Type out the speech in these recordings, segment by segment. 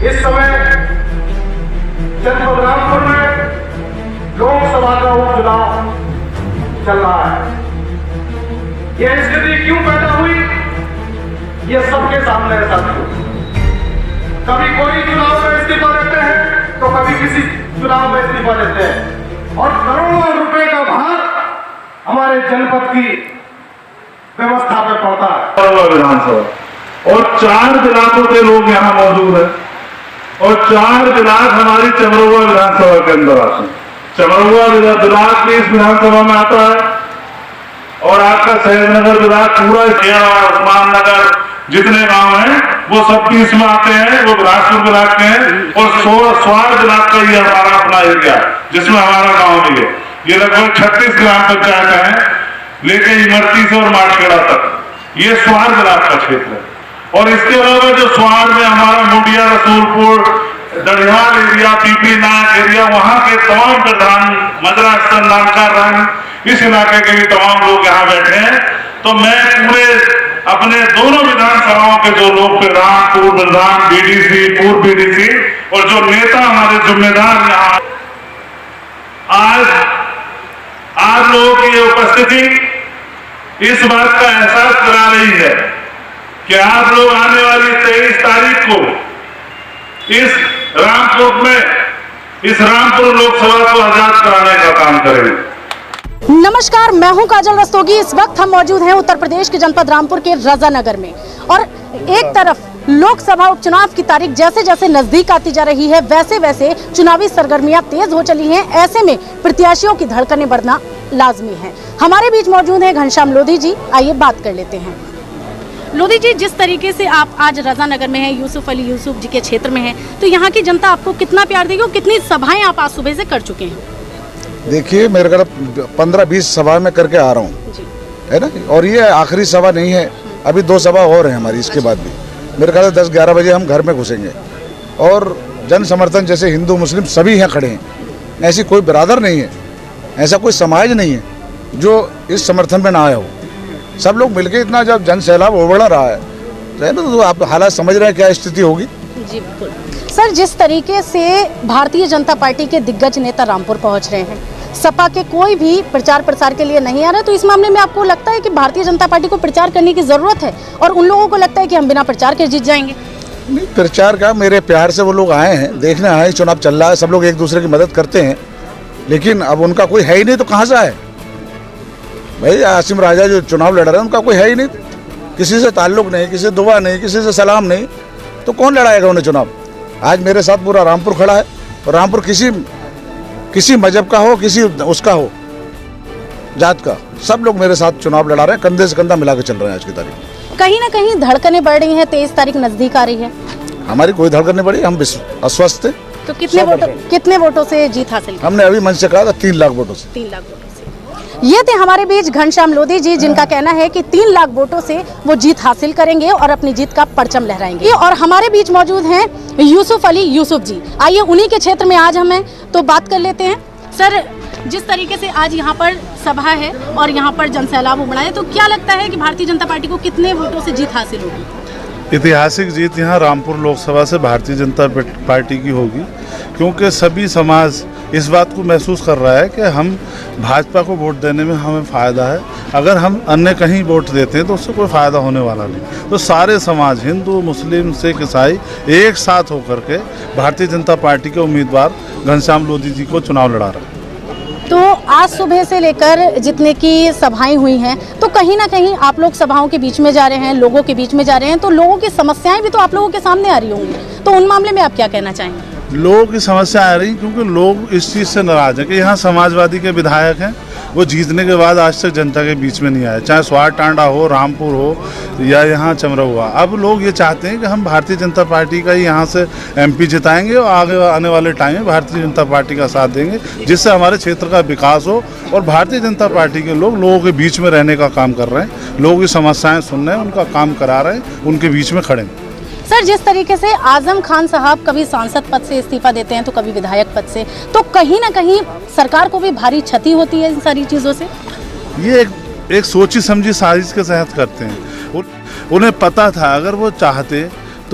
इस समय जनपद रामपुर में लोकसभा का उपचुनाव चल रहा है। यह स्थिति क्यों पैदा हुई, यह सबके सामने है साथियों। कभी कोई चुनाव में इस्तीफा देते हैं तो कभी किसी चुनाव में इस्तीफा देते हैं, और करोड़ों रुपए का भार हमारे जनपद की व्यवस्था पे पड़ता है। विधानसभा और 4 ब्लॉकों के लोग यहाँ मौजूद हैं, और 4 ब्लॉक हमारी चमरौआ विधानसभा के अंदर आते हैं। चमरौआ ब्लॉक भी इस विधानसभा में आता है, और आपका सहजनगर ब्लॉक पूरा उस्मान नगर जितने गांव हैं वो सब भी इसमें आते हैं, वो बिलासपुर ब्लॉक के हैं, और स्वार ब्लॉक का ये हमारा अपना एरिया जिसमें हमारा गांव भी है। ये लगभग 36 ग्राम पंचायत है, लेकिन इमरती से और माटखेड़ा तक ये स्वार ब्लॉक का क्षेत्र है। और इसके अलावा जो स्वार में हमारा मुंडिया, रसूलपुर, दड़ियाल एरिया, पीपी नाग एरिया, वहां के तमाम प्रधान, मदरा स्थल, नानका रंग, इस इलाके के भी तमाम लोग यहाँ बैठे हैं। तो मैं पूरे अपने दोनों विधानसभाओं के जो लोग प्रधान, पूर्व प्रधान, बीडीसी, पूर्व बीडीसी और जो नेता हमारे जिम्मेदार यहाँ, आज आप लोगों की उपस्थिति इस बात का एहसास करा रही है कि आप लोग आने वाली 23 तारीख को इस रामपुर में, इस रामपुर लोकसभा को आजाद कराने का काम करेंगे। नमस्कार, मैं हूं काजल रस्तोगी। इस वक्त हम मौजूद हैं उत्तर प्रदेश के जनपद रामपुर के रजानगर में, और एक तरफ लोकसभा उपचुनाव की तारीख जैसे जैसे नजदीक आती जा रही है, वैसे वैसे चुनावी सरगर्मियां तेज हो चली हैं। ऐसे में प्रत्याशियों की धड़कनें बढ़ना लाजमी है। हमारे बीच मौजूद हैं घनश्याम लोधी जी, आइए बात कर लेते हैं। लोधी जी, जिस तरीके से आप आज रजानगर में हैं, यूसुफ अली यूसुफ जी के क्षेत्र में हैं, तो यहाँ की जनता आपको कितना प्यार देगी और कितनी सभाएं आप आज सुबह से कर चुके हैं? देखिए, मेरे ख्याल 15-20 सभा में करके आ रहा हूँ, है ना, और ये आखिरी सभा नहीं है, अभी 2 सभा और है हमारी। इसके बाद भी मेरे ख्याल 10-11 बजे हम घर में घुसेंगे, और जन समर्थन जैसे हिंदू मुस्लिम सभी यहाँ खड़े हैं। ऐसी कोई बिरादर नहीं है, ऐसा कोई समाज नहीं है जो इस समर्थन में ना आया हो। सब लोग मिलके इतना जब जन सैलाब उमड़ रहा है तो आप हालात समझ रहे हैं क्या स्थिति होगी। जी बिल्कुल सर, जिस तरीके से भारतीय जनता पार्टी के दिग्गज नेता रामपुर पहुंच रहे हैं, सपा के कोई भी प्रचार प्रसार के लिए नहीं आ रहा, तो इस मामले में आपको लगता है कि भारतीय जनता पार्टी को प्रचार करने की जरूरत है, और उन लोगों को लगता है कि हम बिना प्रचार के जीत जाएंगे? नहीं, प्रचार का मेरे प्यार से वो लोग आए हैं, देखने आए, चुनाव चल रहा है, सब लोग एक दूसरे की मदद करते हैं, लेकिन अब उनका कोई है ही नहीं तो कहाँ से आए भाई? आसिम राजा जो चुनाव लड़ रहे हैं उनका कोई है ही नहीं, किसी से ताल्लुक नहीं, किसी से दुआ नहीं, किसी से सलाम नहीं, तो कौन लड़ाएगा उन्हें चुनाव? आज मेरे साथ पूरा रामपुर खड़ा है, और रामपुर किसी मजहब का हो, किसी उसका हो, जात का, सब लोग मेरे साथ चुनाव लड़ा रहे हैं, कंधे से कंधा मिला के चल रहे हैं आज की तारीख। कहीं ना कहीं धड़कनें बढ़ रही हैं, 23 तारीख नजदीक आ रही है। हमारी कोई धड़कन नहीं बढ़ी, हम अस्वस्थ थे। तो कितने वोटों से जीत हासिल की? हमने अभी मंच से कहा था 3 लाख वोटों से। 3 लाख वोटों से। ये थे हमारे बीच घनश्याम लोधी जी, जिनका कहना है कि 3 लाख वोटों से वो जीत हासिल करेंगे और अपनी जीत का परचम लहराएंगे। और हमारे बीच मौजूद हैं यूसुफ अली यूसुफ जी, आइए उन्हीं के क्षेत्र में आज हमें तो बात कर लेते हैं। सर, जिस तरीके से आज यहाँ पर सभा है और यहाँ पर जनसैलाब उमड़ा है, तो क्या लगता है कि भारतीय जनता पार्टी को कितने वोटों से जीत हासिल होगी? ऐतिहासिक जीत यहाँ रामपुर लोकसभा से भारतीय जनता पार्टी की होगी, क्योंकि सभी समाज इस बात को महसूस कर रहा है कि हम भाजपा को वोट देने में हमें फ़ायदा है। अगर हम अन्य कहीं वोट देते हैं तो उससे कोई फ़ायदा होने वाला नहीं। तो सारे समाज, हिंदू, मुस्लिम, सिख, ईसाई, एक साथ होकर के भारतीय जनता पार्टी के उम्मीदवार घनश्याम लोधी जी को चुनाव लड़ा रहे हैं। तो आज सुबह से लेकर जितने की सभाएं हुई हैं, तो कहीं ना कहीं आप लोग सभाओं के बीच में जा रहे हैं, लोगों के बीच में जा रहे हैं, तो लोगों की समस्याएं भी तो आप लोगों के सामने आ रही होंगी, तो उन मामले में आप क्या कहना चाहेंगे? लोगों की समस्या आ रही क्योंकि लोग इस चीज़ से नाराज हैं कि यहाँ समाजवादी के विधायक हैं, वो जीतने के बाद आज तक जनता के बीच में नहीं आए, चाहे स्वार टांडा हो, रामपुर हो या यहाँ चमरौआ। अब लोग ये चाहते हैं कि हम भारतीय जनता पार्टी का ही यहाँ से MP जिताएंगे और आगे आने वाले टाइम में भारतीय जनता पार्टी का साथ देंगे, जिससे हमारे क्षेत्र का विकास हो। और भारतीय जनता पार्टी के लोग लोगों के बीच में रहने का काम कर रहे हैं, लोगों की समस्याएँ सुन रहे हैं, उनका काम करा रहे हैं, उनके बीच में खड़े हैं। सर, जिस तरीके से आजम खान साहब कभी सांसद पद से इस्तीफा देते हैं तो कभी विधायक पद से, तो कहीं ना कहीं सरकार को भी भारी क्षति होती है इन सारी चीज़ों से। ये एक सोची समझी साजिश के तहत करते हैं। उन्हें पता था अगर वो चाहते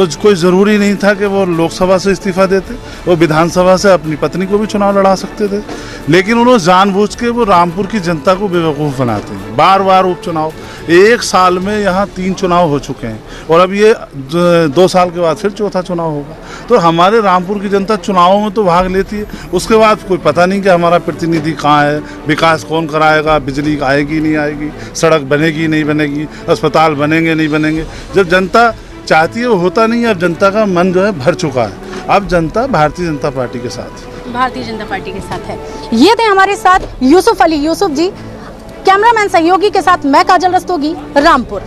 तो कोई ज़रूरी नहीं था कि वो लोकसभा से इस्तीफा देते, वो विधानसभा से अपनी पत्नी को भी चुनाव लड़ा सकते थे। लेकिन उन्होंने जानबूझ के वो रामपुर की जनता को बेवकूफ़ बनाते हैं। बार बार उपचुनाव, 1 साल में यहाँ 3 चुनाव हो चुके हैं और अब ये 2 साल के बाद फिर चौथा चुनाव होगा। तो हमारे रामपुर की जनता चुनावों में तो भाग लेती है, उसके बाद कोई पता नहीं कि हमारा प्रतिनिधि कहाँ है, विकास कौन कराएगा, बिजली आएगी नहीं आएगी, सड़क बनेगी नहीं बनेगी, अस्पताल बनेंगे नहीं बनेंगे। जब जनता चाहती है वो होता नहीं है। अब जनता का मन जो है भर चुका है। अब जनता भारतीय जनता पार्टी के साथ है। भारतीय जनता पार्टी के साथ है। ये थे हमारे साथ यूसुफ अली यूसुफ जी, कैमरामैन सहयोगी के साथ मैं काजल रस्तोगी, रामपुर।